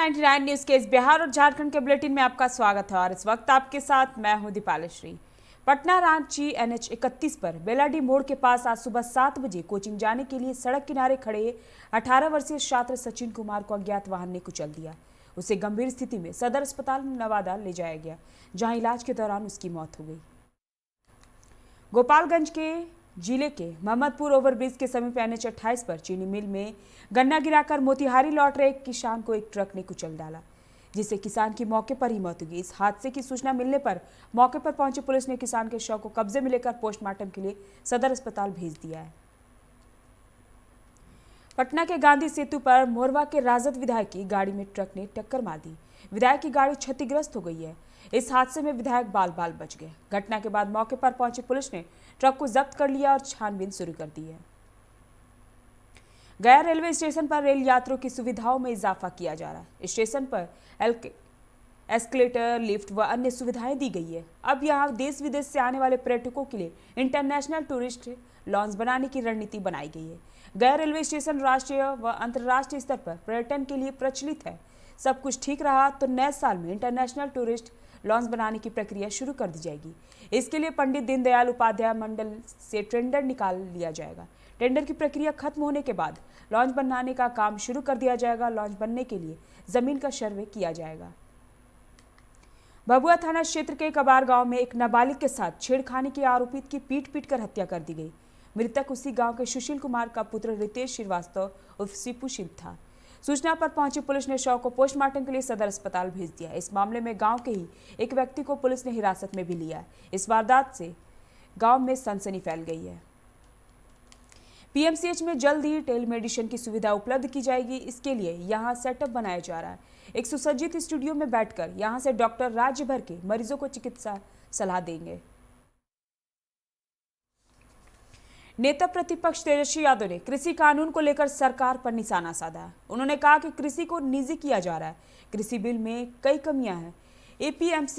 99 news के इस बिहार और झारखंड के बुलेटिन में आपका स्वागत है और इस वक्त आपके साथ मैं हूं दीपालश्री। पटना रांची NH 31 पर बेलाडी मोड़ के पास आज सुबह 7 बजे कोचिंग जाने के लिए सड़क किनारे खड़े 18 वर्षीय छात्र सचिन कुमार को अज्ञात वाहन ने कुचल दिया। उसे गंभीर स्थिति में सदर अस्पताल नवादा ले जाया गया, जहां इलाज के दौरान उसकी मौत हो गई। गोपालगंज के जिले के मोहम्मदपुर ओवरब्रिज के समीप NH 28 पर चीनी मिल में गन्ना गिराकर मोतिहारी लौट रहे एक किसान को एक ट्रक ने कुचल डाला, जिससे किसान की मौके पर ही मौत हो गई। इस हादसे की सूचना मिलने पर मौके पर पहुंची पुलिस ने किसान के शव को कब्जे में लेकर पोस्टमार्टम के लिए सदर अस्पताल भेज दिया है। पटना के गांधी सेतु पर मोरवा के राजद विधायक की गाड़ी में ट्रक ने टक्कर मार दी। विधायक की गाड़ी क्षतिग्रस्त हो गई है। इस हादसे में विधायक बाल बाल बच गए। घटना के बाद मौके पर पहुंची पुलिस ने ट्रक को जब्त कर लिया और छानबीन शुरू कर दी है। गया रेलवे स्टेशन पर रेल यात्रियों की सुविधाओं में इजाफा किया जा रहा है। स्टेशन पर एस्केलेटर, लिफ्ट व अन्य सुविधाएं दी गई है। अब यहां देश विदेश से आने वाले पर्यटकों के लिए इंटरनेशनल टूरिस्ट लॉन्च बनाने की रणनीति बनाई गई है। गया रेलवे स्टेशन राष्ट्रीय व अंतर्राष्ट्रीय स्तर पर पर्यटन के लिए प्रचलित है। सब कुछ ठीक रहा तो नए साल में इंटरनेशनल टूरिस्ट लॉन्च बनाने की प्रक्रिया शुरू कर दी जाएगी। इसके लिए पंडित दीनदयाल उपाध्याय मंडल से टेंडर निकाल लिया जाएगा। टेंडर की प्रक्रिया खत्म होने के बाद लॉन्च बनाने का काम शुरू कर दिया जाएगा। लॉन्च बनने के लिए जमीन का सर्वे किया जाएगा। भभुआ थाना क्षेत्र के कबार गांव में एक नाबालिग के साथ छेड़खानी के आरोपित की पीट कर हत्या कर दी गई। मृतक उसी गांव के सुशील कुमार का पुत्र रितेश श्रीवास्तव उर्फ सीपू शिव था। सूचना पर पहुंची पुलिस ने शव को पोस्टमार्टम के लिए सदर अस्पताल भेज दिया। इस मामले में गांव के ही एक व्यक्ति को पुलिस ने हिरासत में भी लिया है। इस वारदात से गांव में सनसनी फैल गई है। PMCH में जल्द ही टेलीमेडिसिन की सुविधा उपलब्ध की जाएगी। इसके लिए यहां सेटअप बनाया जा रहा है। एक सुसज्जित स्टूडियो में बैठकर यहां से डॉक्टर राज्य भर के मरीजों को चिकित्सा सलाह देंगे। नेता प्रतिपक्ष तेजस्वी यादव ने कृषि कानून को लेकर सरकार पर निशाना साधा। उन्होंने कहा कि कृषि को निजी किया जा रहा है। कृषि बिल में कई कमियां हैं। APMC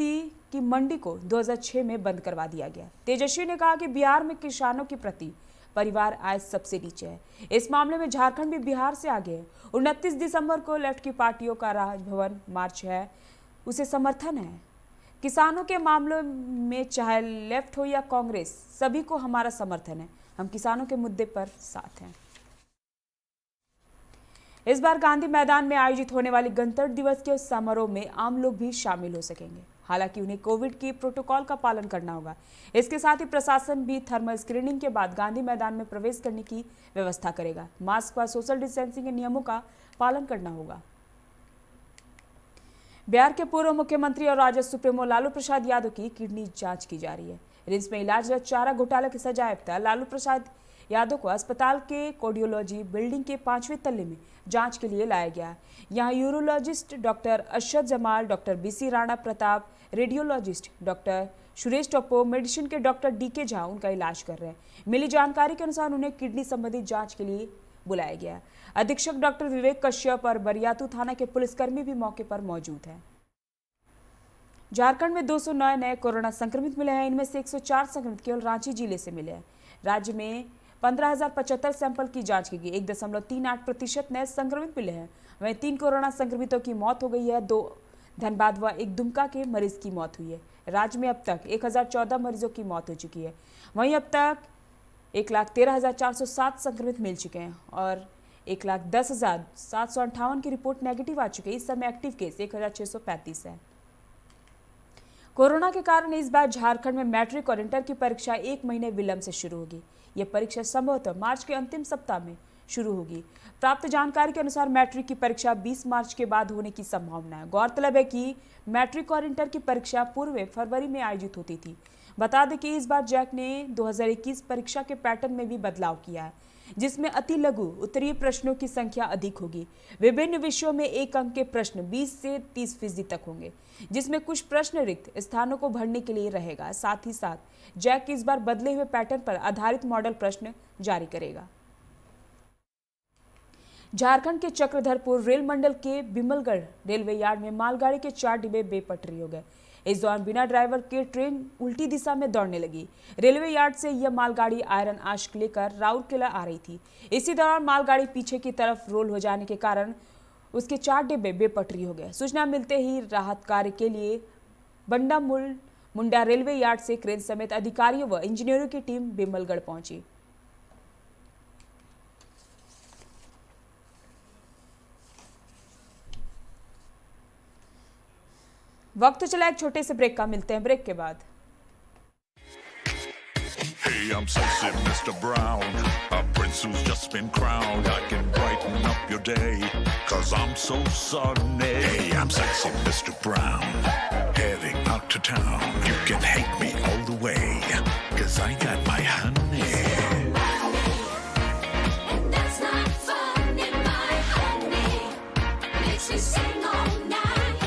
की मंडी को 2006 में बंद करवा दिया गया। तेजस्वी ने कहा कि बिहार में किसानों के प्रति परिवार आय सबसे नीचे है। इस मामले में झारखंड भी बिहार से आगे है। 29 दिसंबर को लेफ्ट की पार्टियों का राजभवन मार्च है, उसे समर्थन है। किसानों के मामलों में चाहे लेफ्ट हो या कांग्रेस, सभी को हमारा समर्थन है। हम किसानों के मुद्दे पर साथ हैं। इस बार गांधी मैदान में आयोजित होने वाली गणतंत्र दिवस के समारोह में आम लोग भी शामिल हो सकेंगे। हालांकि उन्हें कोविड की प्रोटोकॉल का पालन करना होगा। इसके साथ ही प्रशासन भी थर्मल स्क्रीनिंग के बाद गांधी मैदान में प्रवेश करने की व्यवस्था करेगा। मास्क व सोशल डिस्टेंसिंग के नियमों का पालन करना होगा। बिहार के पूर्व मुख्यमंत्री और राजद सुप्रीमो लालू प्रसाद यादव की किडनी जांच की जा रही है। रिम्स में इलाजरत चारा घोटाला के सजायाफ्ता लालू प्रसाद यादव को अस्पताल के कार्डियोलॉजी बिल्डिंग के 5वें तल्ले में जांच के लिए लाया गया। यहां urologist doctor Arshad Jamal, doctor BC Rana Pratap, radiologist doctor Suresh Toppo, medicine के डॉक्टर DK झा उनका इलाज कर रहे हैं। मिली जानकारी के अनुसार उन्हें किडनी संबंधित जांच के लिए बुलाया गया। अधीक्षक डॉक्टर विवेक कश्यप और बरियातू थाना के पुलिसकर्मी भी मौके पर मौजूद हैं। झारखंड में 209 नए कोरोना संक्रमित मिले हैं। इनमें से 104 संक्रमित केवल रांची जिले से मिले हैं। राज्य में 15,075 सैंपल की जांच की गई। 1.38% नए संक्रमित मिले हैं। वहीं 3 कोरोना संक्रमितों की मौत हो गई है। 2 धनबाद व 1 दुमका के मरीज की मौत हुई है। राज्य में अब तक 1014 मरीजों की मौत हो चुकी है। वहीं अब तक 1,13,407 संक्रमित मिल चुके हैं और 1,10,758 की रिपोर्ट नेगेटिव आ चुकी है। इस समय एक्टिव केस 1,635 है। कोरोना के कारण इस बार झारखंड में मैट्रिक और इंटर की परीक्षा 1 महीने विलंब से शुरू होगी। यह परीक्षा संभवतः मार्च के अंतिम सप्ताह में शुरू होगी। प्राप्त जानकारी के अनुसार मैट्रिक की परीक्षा 20 मार्च के बाद होने की संभावना है। गौरतलब है कि मैट्रिक और इंटर की परीक्षा पूर्व फरवरी में आयोजित होती थी। बता दें कि इस बार जैक ने 2021 परीक्षा के पैटर्न में भी बदलाव किया है, जिसमें अति लघु उत्तरीय प्रश्नों की संख्या अधिक होगी। विभिन्न विषयों में 1 अंक के प्रश्न 20 से 30% तक होंगे, जिसमें कुछ प्रश्न रिक्त स्थानों को भरने के लिए रहेगा। साथ ही साथ जैक इस बार बदले हुए पैटर्न पर आधारित मॉडल प्रश्न जारी करेगा। झारखंड के चक्रधरपुर रेल मंडल के बिमलगढ़ रेलवे यार्ड में मालगाड़ी के 4 डिब्बे बेपटरी हो गए। इस दौरान बिना ड्राइवर के ट्रेन उल्टी दिशा में दौड़ने लगी। रेलवे यार्ड से यह मालगाड़ी आयरन आश्क लेकर राउरकेला आ रही थी। इसी दौरान मालगाड़ी पीछे की तरफ रोल हो जाने के कारण उसके 4 डिब्बे बेपटरी हो गए। सूचना मिलते ही राहत कार्य के लिए बंडा मुंडा रेलवे यार्ड से क्रेन समेत अधिकारियों व इंजीनियरों की टीम बिमलगढ़ पहुंची। वक्त चला एक छोटे से ब्रेक का, मिलते हैं ब्रेक के बाद। Hey, I'm sexy Mr. Brown, a prince who's just been crowned. I can brighten up your day, 'cause I'm so sunny. Hey, I'm sexy Mr. Brown, heading out to town. You can hate me all the way, 'cause I got my honey. And that's not funny, my honey makes me sing all night.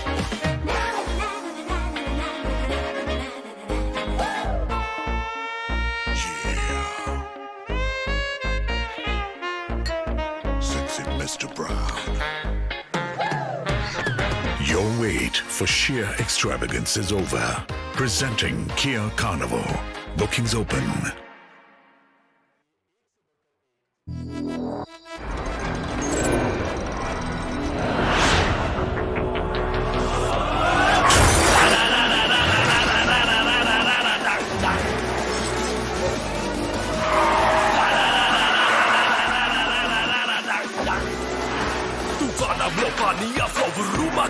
Na na na na na na na na na. Sexy Mr. Brown. Your wait for sheer extravagance is over. Presenting Kia Carnival. Bookings open.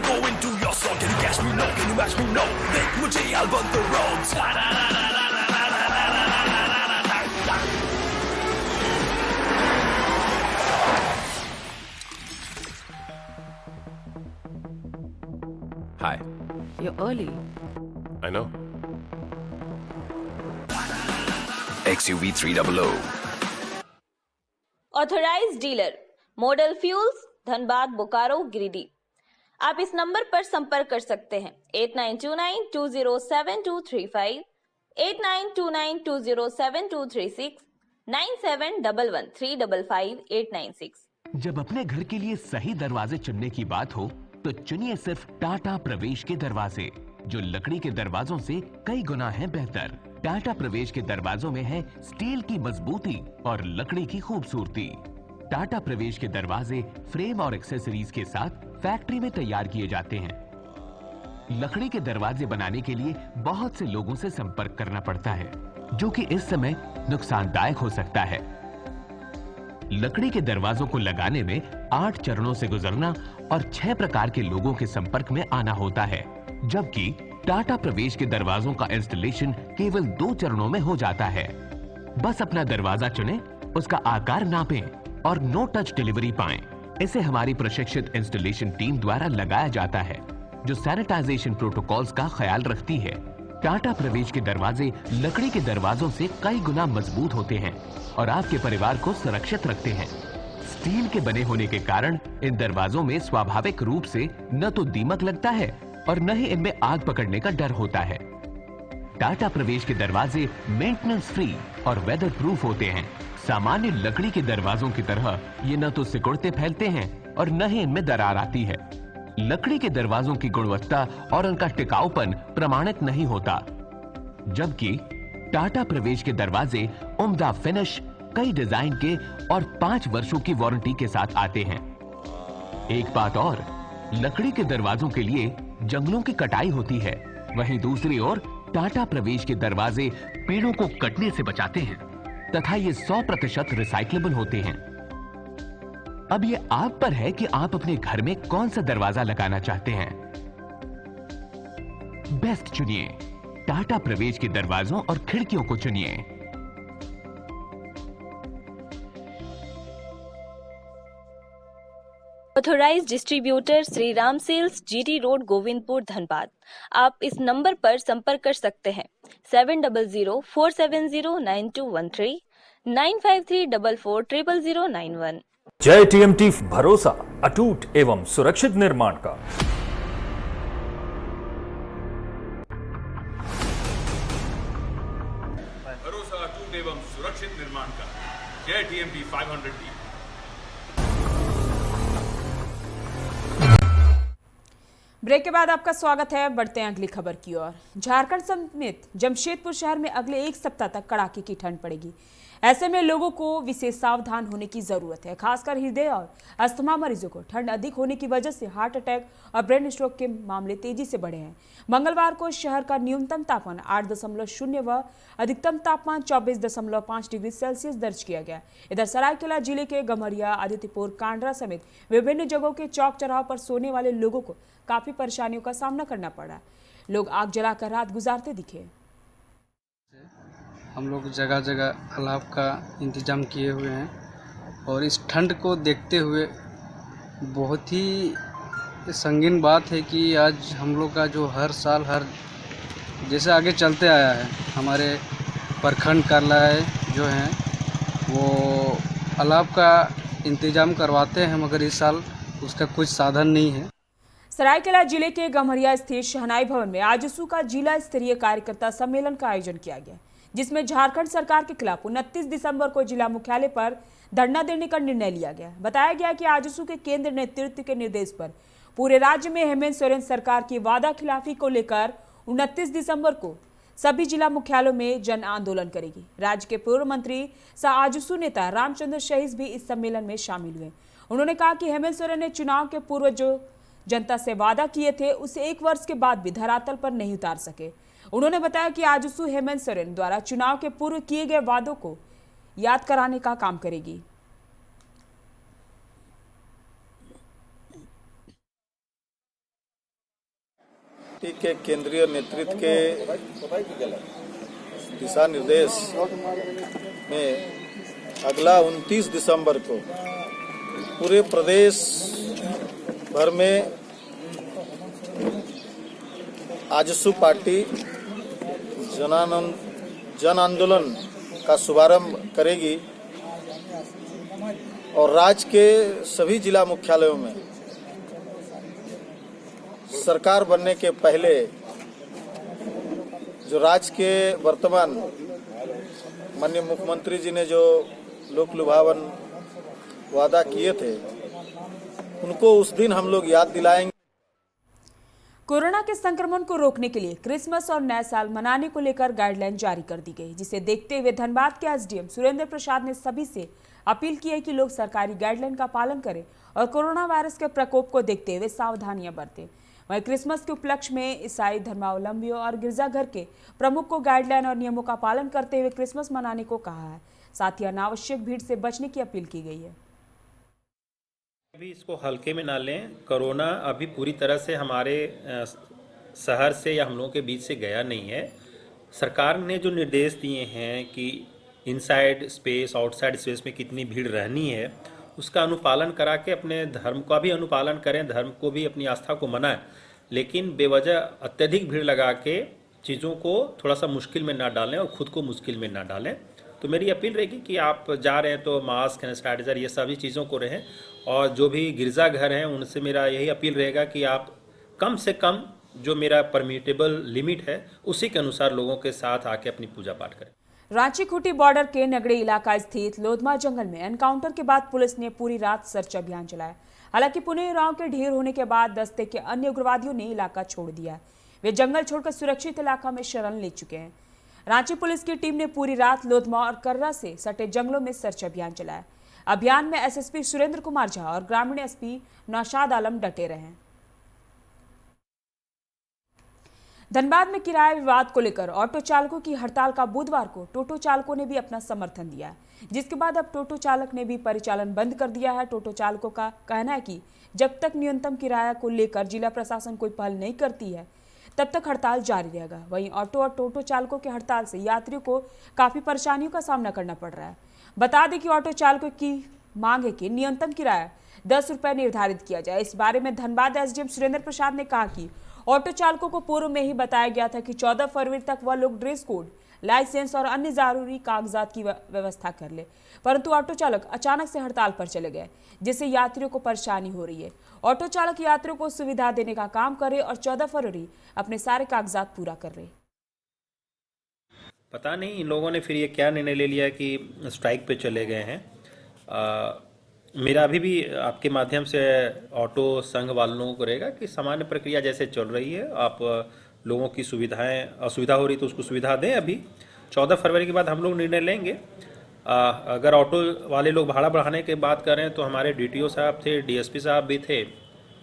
Go into your song, can you catch me? No, can you match me? No, देख मुझे I'll burn the roads. Hi. You're early. I know. XUV 300. Authorised dealer model fuels, Dhanbad, Bokaro, Giridih. आप इस number पर संपर्क कर सकते हैं 8929207235, 8929207236, 9711355896। जब अपने घर के लिए सही दरवाजे चुनने की बात हो तो चुनिए सिर्फ टाटा प्रवेश के दरवाजे, जो लकड़ी के दरवाजों से कई गुना है बेहतर। टाटा प्रवेश के दरवाजों में है स्टील की मजबूती और लकड़ी की खूबसूरती। टाटा प्रवेश के दरवाजे फ्रेम और एक्सेसरीज के साथ फैक्ट्री में तैयार किए जाते हैं। लकड़ी के दरवाजे बनाने के लिए बहुत से लोगों से संपर्क करना पड़ता है, जो कि इस समय नुकसानदायक हो सकता है। लकड़ी के दरवाजों को लगाने में 8 चरणों से गुजरना और 6 प्रकार के लोगों के संपर्क में आना होता है, जबकि टाटा प्रवेश के दरवाजों का इंस्टॉलेशन केवल 2 चरणों में हो जाता है। बस अपना दरवाजा चुनें, उसका आकार नापें और नो टच डिलीवरी पाएं। इसे हमारी प्रशिक्षित इंस्टॉलेशन टीम द्वारा लगाया जाता है, जो सैनिटाइजेशन प्रोटोकॉल्स का ख्याल रखती है। टाटा प्रवेश के दरवाजे लकड़ी के दरवाजों से कई गुना मजबूत होते हैं और आपके परिवार को सुरक्षित रखते हैं। स्टील के बने होने के कारण इन दरवाजों में स्वाभाविक रूप से न तो दीमक लगता है और न ही इनमें आग पकड़ने का डर होता है। टाटा प्रवेश के दरवाजे मेंटेनेंस फ्री और वेदर प्रूफ होते हैं। सामान्य लकड़ी के दरवाजों की तरह ये न तो सिकुड़ते फैलते हैं और न ही इनमें दरार आती है। लकड़ी के दरवाजों की गुणवत्ता और उनका टिकाऊपन प्रमाणित नहीं होता, जबकि टाटा प्रवेश के दरवाजे उम्दा फिनिश, कई डिजाइन के और 5 वर्षों की वारंटी के साथ आते हैं। एक बात और, लकड़ी के दरवाजों के लिए जंगलों की कटाई होती है, वहीं दूसरी ओर टाटा प्रवेश के दरवाजे पेड़ों को कटने से बचाते हैं तथा ये 100% रिसाइक्लेबल होते हैं। अब ये आप पर है कि आप अपने घर में कौन सा दरवाजा लगाना चाहते हैं। बेस्ट चुनिए, टाटा प्रवेश के दरवाजों और खिड़कियों को चुनिए। Authorised distributor Shri Ram sales, GT road, Govindpur, Dhanbad. आप इस नंबर पर संपर्क कर सकते हैं 7004709213, 9534400091। जय टीएमटी, भरोसा अटूट एवं सुरक्षित निर्माण का। भरोसा अटूट एवं सुरक्षित निर्माण का। जय टीएमटी 500D। ब्रेक के बाद आपका स्वागत है। बढ़ते हैं अगली खबर की ओर। झारखंड समेत जमशेदपुर शहर में अगले 1 सप्ताह तक कड़ाके की ठंड पड़ेगी। ऐसे में लोगों को विशेष सावधान होने की जरूरत है। खासकर हृदय और अस्थमा मरीजों को ठंड अधिक होने की वजह से हार्ट अटैक और ब्रेन स्ट्रोक के मामले तेजी से बढ़े हैं। मंगलवार को शहर का न्यूनतम तापमान 8.0 व अधिकतम तापमान 24.5 डिग्री सेल्सियस दर्ज किया गया। इधर सरायकेला जिले के गम्हरिया, आदित्यपुर, कांडरा समेत विभिन्न जगहों के चौक चौराहों पर सोने वाले लोगों को काफी परेशानियों का सामना करना पड़ा। लोग आग जलाकर रात गुजारते दिखे। हम लोग जगह जगह अलाव का इंतज़ाम किए हुए हैं और इस ठंड को देखते हुए बहुत ही संगीन बात है कि आज हम लोग का जो हर साल जैसे आगे चलते आया है, हमारे प्रखंड कार्यालय जो हैं वो अलाव का इंतज़ाम करवाते हैं, मगर इस साल उसका कुछ साधन नहीं है। सरायकेला जिले के गम्हरिया स्थित शहनाई भवन में आजसू का जिला स्तरीय कार्यकर्ता सम्मेलन का आयोजन किया गया, जिसमें झारखंड सरकार के खिलाफ 29 दिसंबर को जिला मुख्यालय पर धरना देने का निर्णय लिया गया। बताया गया कि आजसू के केंद्र नेतृत्व के निर्देश पर पूरे राज्य में हेमंत सोरेन सरकार की वादा खिलाफी को लेकर 29 दिसंबर को सभी जिला मुख्यालयों में जन आंदोलन करेगी। राज्य के पूर्व मंत्री सह आजसू नेता रामचंद्र शहीस भी इस सम्मेलन में शामिल हुए। उन्होंने कहा कि हेमंत सोरेन ने चुनाव के पूर्व जो जनता से वादा किए थे उसे 1 वर्ष के बाद भी धरातल पर नहीं उतार सके। उन्होंने बताया कि आजसू हेमंत सोरेन द्वारा चुनाव के पूर्व किए गए वादों को याद कराने का काम करेगी। के केंद्रीय नेतृत्व के दिशा निर्देश में अगला 29 दिसंबर को पूरे प्रदेश भर में आजसू पार्टी जन आंदोलन का शुभारंभ करेगी और राज्य के सभी जिला मुख्यालयों में सरकार बनने के पहले जो राज्य के वर्तमान माननीय मुख्यमंत्री जी ने जो लोक लुभावन वादा किए थे उनको उस दिन हम लोग याद दिलाएंगे। कोरोना के संक्रमण को रोकने के लिए क्रिसमस और नया साल मनाने को लेकर गाइडलाइन जारी कर दी गई, जिसे देखते हुए धनबाद के एसडीएम सुरेंद्र प्रसाद ने सभी से अपील की है कि लोग सरकारी गाइडलाइन का पालन करें और कोरोना वायरस के प्रकोप को देखते हुए सावधानियां बरतें। वहीं क्रिसमस के उपलक्ष्य में ईसाई धर्मावलंबियों और गिरजाघर के प्रमुख को गाइडलाइन और नियमों का पालन करते हुए क्रिसमस मनाने को कहा है। साथ ही अनावश्यक भीड़ से बचने की अपील की गई है। अभी इसको हल्के में ना लें। कोरोना अभी पूरी तरह से हमारे शहर से या हम लोगों के बीच से गया नहीं है। सरकार ने जो निर्देश दिए हैं कि इनसाइड स्पेस आउटसाइड स्पेस में कितनी भीड़ रहनी है उसका अनुपालन करा के अपने धर्म का भी अनुपालन करें, धर्म को भी अपनी आस्था को मनाएं, लेकिन बेवजह अत्यधिक भीड़ लगा के चीज़ों को थोड़ा सा मुश्किल में ना डालें और ख़ुद को मुश्किल में ना डालें। तो मेरी अपील रहेगी कि आप जा रहे हैं तो मास्क, सैनिटाइजर, ये सभी चीज़ों को रहें। और जो भी गिरजाघर हैं उनसे मेरा यही अपील रहेगा कि आप कम से कम जो मेरा परमिटेबल लिमिट है उसी के अनुसार लोगों के साथ आके अपनी पूजा पाठ करें। रांची खूंटी बॉर्डर के नगड़ी इलाका स्थित लोधमा जंगल में एनकाउंटर के बाद पुलिस ने पूरी रात सर्च अभियान चलाया। हालांकि पुनेराव के ढेर होने के बाद दस्ते के अन्य उग्रवादियों ने इलाका छोड़ दिया। वे जंगल छोड़कर सुरक्षित इलाका में शरण ले चुके हैं। रांची पुलिस की टीम ने पूरी रात लोधमा और कर्रा से सटे जंगलों में सर्च अभियान चलाया। अभियान में एसएसपी सुरेंद्र कुमार झा और ग्रामीण एसपी नौशाद आलम डटे रहे। धनबाद में किराया विवाद को लेकर ऑटो चालकों की हड़ताल का बुधवार को टोटो चालकों ने भी अपना समर्थन दिया, जिसके बाद अब टोटो चालक ने भी परिचालन बंद कर दिया है। टोटो चालकों का कहना है कि जब तक न्यूनतम किराया को लेकर जिला प्रशासन कोई पहल नहीं करती है तब तक हड़ताल जारी रहेगा। वहीं ऑटो और टोटो चालकों की हड़ताल से यात्रियों को काफी परेशानियों का सामना करना पड़ रहा है। बता दें कि ऑटो चालकों की मांग है कि न्यूनतम किराया 10 रुपये निर्धारित किया जाए। इस बारे में धनबाद एसडीएम सुरेंद्र प्रसाद ने कहा कि ऑटो चालकों को पूर्व में ही बताया गया था कि 14 फरवरी तक वह लोग ड्रेस कोड, लाइसेंस और अन्य जरूरी कागजात की व्यवस्था कर ले, परंतु ऑटो चालक अचानक से हड़ताल पर चले गए, जिससे यात्रियों को परेशानी हो रही है। ऑटो चालक यात्रियों को सुविधा देने का काम करे और 14 फरवरी अपने सारे कागजात पूरा कर रहे। पता नहीं इन लोगों ने फिर ये क्या निर्णय ले लिया कि स्ट्राइक पे चले गए हैं। मेरा अभी भी आपके माध्यम से ऑटो संघ वालों को रहेगा कि सामान्य प्रक्रिया जैसे चल रही है, आप लोगों की सुविधाएं असुविधा हो रही तो उसको सुविधा दें। अभी 14 फरवरी के बाद हम लोग निर्णय लेंगे अगर ऑटो वाले लोग भाड़ा बढ़ाने की बात करें तो हमारे डीटीओ साहब थे, डीएसपी साहब भी थे।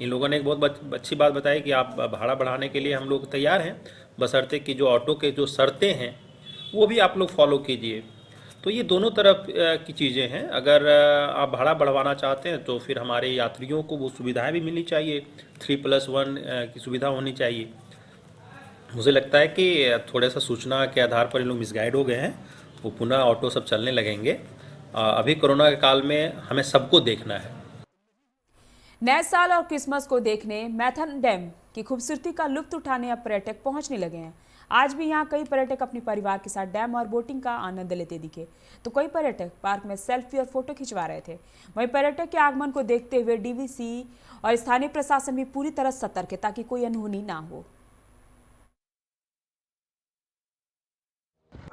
इन लोगों ने एक बहुत अच्छी बात बताई कि आप भाड़ा बढ़ाने के लिए हम लोग तैयार हैं, बशर्ते कि जो ऑटो के जो शर्तें हैं वो भी आप लोग फॉलो कीजिए। तो ये दोनों तरफ की चीज़ें हैं। अगर आप भाड़ा बढ़वाना चाहते हैं तो फिर हमारे यात्रियों को वो सुविधाएं भी मिलनी चाहिए, 3+1 की सुविधा होनी चाहिए। मुझे लगता है कि थोड़ा सा सूचना के आधार पर इन लोग मिसगाइड हो गए हैं, वो पुनः ऑटो सब चलने लगेंगे। अभी कोरोना के काल में हमें सबको देखना है। नए साल और क्रिसमस को देखने मैथन डैम की खूबसूरती का लुत्फ उठाने अब पर्यटक पहुंचने लगे हैं। आज भी यहां कई पर्यटक अपने परिवार के साथ डैम और बोटिंग का आनंद लेते दिखे, तो कई पर्यटक पार्क में सेल्फी और फोटो खिंचवा रहे थे। वहीं पर्यटक के आगमन को देखते हुए डीवीसी और स्थानीय प्रशासन भी पूरी तरह सतर्क है ताकि कोई अनहोनी ना हो।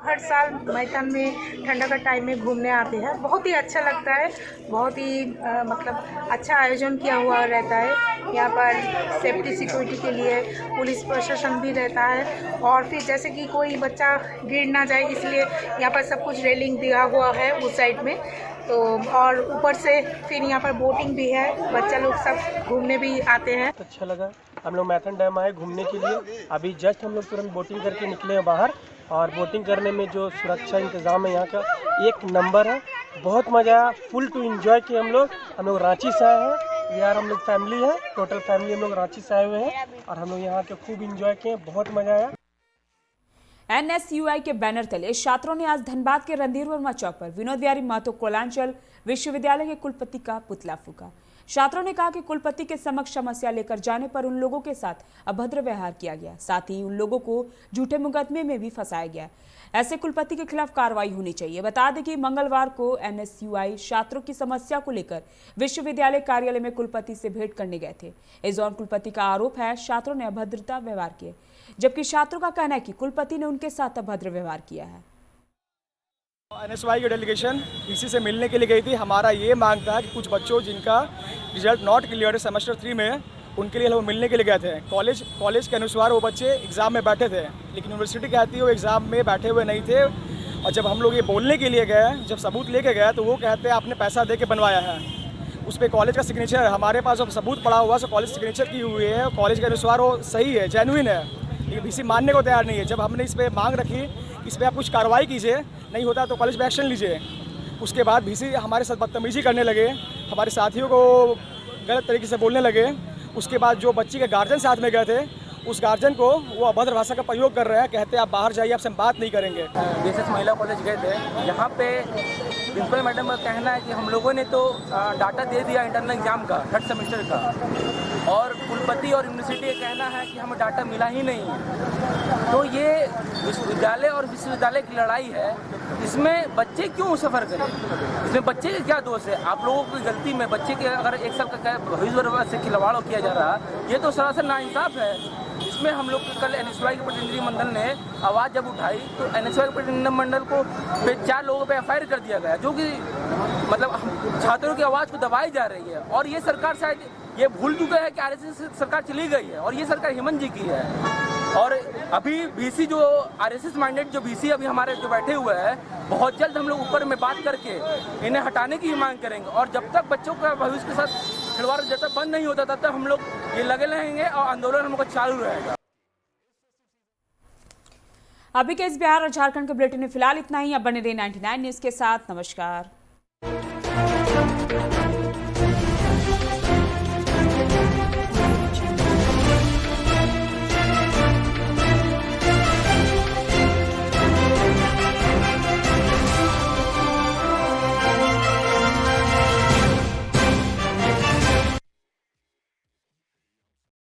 हर साल मैदान में ठंडा का टाइम में घूमने आते हैं, बहुत ही अच्छा लगता है। बहुत ही मतलब अच्छा आयोजन किया हुआ रहता है। यहाँ पर सेफ्टी सिक्योरिटी के लिए पुलिस प्रशासन भी रहता है, और फिर जैसे कि कोई बच्चा गिर ना जाए इसलिए यहाँ पर सब कुछ रेलिंग दिया हुआ है उस साइड में। तो और ऊपर से फिर यहाँ पर बोटिंग भी है, बच्चा लोग सब घूमने भी आते हैं। अच्छा लगा, हम लोग मैथन डैम आए घूमने के लिए। अभी जस्ट हम लोग तुरंत बोटिंग करके निकले हैं बाहर, और बोटिंग करने में जो सुरक्षा इंतज़ाम है यहाँ का एक नंबर है। बहुत मज़ा आया, फुल टू एंजॉय किए हम लोग रांची से आए हैं यार, हम लोग फैमिली है, टोटल फैमिली हम लोग रांची से आए हुए हैं, और हम लोग यहाँ के खूब एंजॉय किए, बहुत मज़ा आया। NSUI के बैनर तले छात्रों ने आज धनबाद के रणधीर वर्मा चौक पर विनोद बिहारी महतो कोलांचल विश्वविद्यालय के कुलपति का पुतला फूंका। छात्रों ने कहा कि कुलपति के समक्ष समस्या लेकर जाने पर उन लोगों के साथ अभद्र व्यवहार किया गया, साथ ही उन लोगों को झूठे मुकदमे में भी फंसाया गया। ऐसे कुलपति के खिलाफ कार्रवाई होनी चाहिए। बता दें कि मंगलवार को NSUI छात्रों की समस्या को लेकर विश्वविद्यालय कार्यालय में कुलपति से भेंट करने गए थे। इस दौरान कुलपति का आरोप है छात्रों ने अभद्रता व्यवहार किए, जबकि छात्रों का कहना है कि कुलपति ने उनके साथ अभद्र व्यवहार किया है। NSUI की डेलीगेशन वीसी से मिलने के लिए गई थी। हमारा ये मांग था कि कुछ बच्चों जिनका रिजल्ट नॉट क्लियर है सेमेस्टर 3 में, उनके लिए हम मिलने के लिए गए थे। कॉलेज के अनुसार वो बच्चे एग्ज़ाम में बैठे थे, लेकिन यूनिवर्सिटी कहती है वो एग्ज़ाम में बैठे हुए नहीं थे। और जब हम लोग ये बोलने के लिए गए, जब सबूत लेके गए, तो वो कहते हैं आपने पैसा दे के बनवाया है। उस पर कॉलेज का सिग्नेचर है, हमारे पास अब सबूत पड़ा हुआ, सो कॉलेज सिग्नेचर की हुई है, कॉलेज के अनुसार वो सही है, जेन्युइन है, लेकिन वीसी मानने को तैयार नहीं है। जब हमने इस पर मांग रखी, इस पर आप कुछ कार्रवाई कीजिए, नहीं होता तो कॉलेज में एक्शन लीजिए, उसके बाद वीसी हमारे साथ बदतमीजी करने लगे, हमारे साथियों को गलत तरीके से बोलने लगे। उसके बाद जो बच्ची के गार्जियन साथ में गए थे, उस गार्जियन को वो अभद्र भाषा का प्रयोग कर रहे हैं, कहते हैं आप बाहर जाइए, आपसे हम बात नहीं करेंगे। बीएसएस महिला कॉलेज गए थे, यहाँ पे प्रिंसिपल मैडम का कहना है कि हम लोगों ने तो डाटा दे दिया इंटरनल एग्जाम का 3rd सेमेस्टर का, और कुलपति और यूनिवर्सिटी का कहना है कि हमें डाटा मिला ही नहीं है। तो ये विश्वविद्यालय और विश्वविद्यालय की लड़ाई है, इसमें बच्चे क्यों सफ़र करें, इसमें बच्चे का क्या दोष है? आप लोगों की गलती में बच्चे के अगर 1 साल का भविष्य से खिलवाड़ किया जा रहा है, ये तो सरासर नाइंसाफ है। इसमें हम लोग कल NSUI के प्रतिनिधिमंडल ने आवाज़ जब उठाई, तो NSUI के प्रतिनिधिमंडल को 4 लोगों पे FIR कर दिया गया, जो कि मतलब छात्रों की आवाज़ को दबाई जा रही है। और ये सरकार शायद ये भूल चुका है कि RSS सरकार चली गई है, और ये सरकार हेमंत जी की है। और अभी BC जो RSS माइंडेड जो BC अभी हमारे जो बैठे हुए हैं, बहुत जल्द हम लोग ऊपर में बात करके इन्हें हटाने की मांग करेंगे। और जब तक बच्चों का भविष्य के साथ खिलवाड़ जब तक बंद नहीं होता, तब तक हम लोग ये लगे रहेंगे और आंदोलन हम लोग का चालू रहेगा। अभी के इस बिहार और झारखंड के बुलेटिन में फिलहाल इतना ही। अब बने रहिए 99 न्यूज़ के साथ। नमस्कार।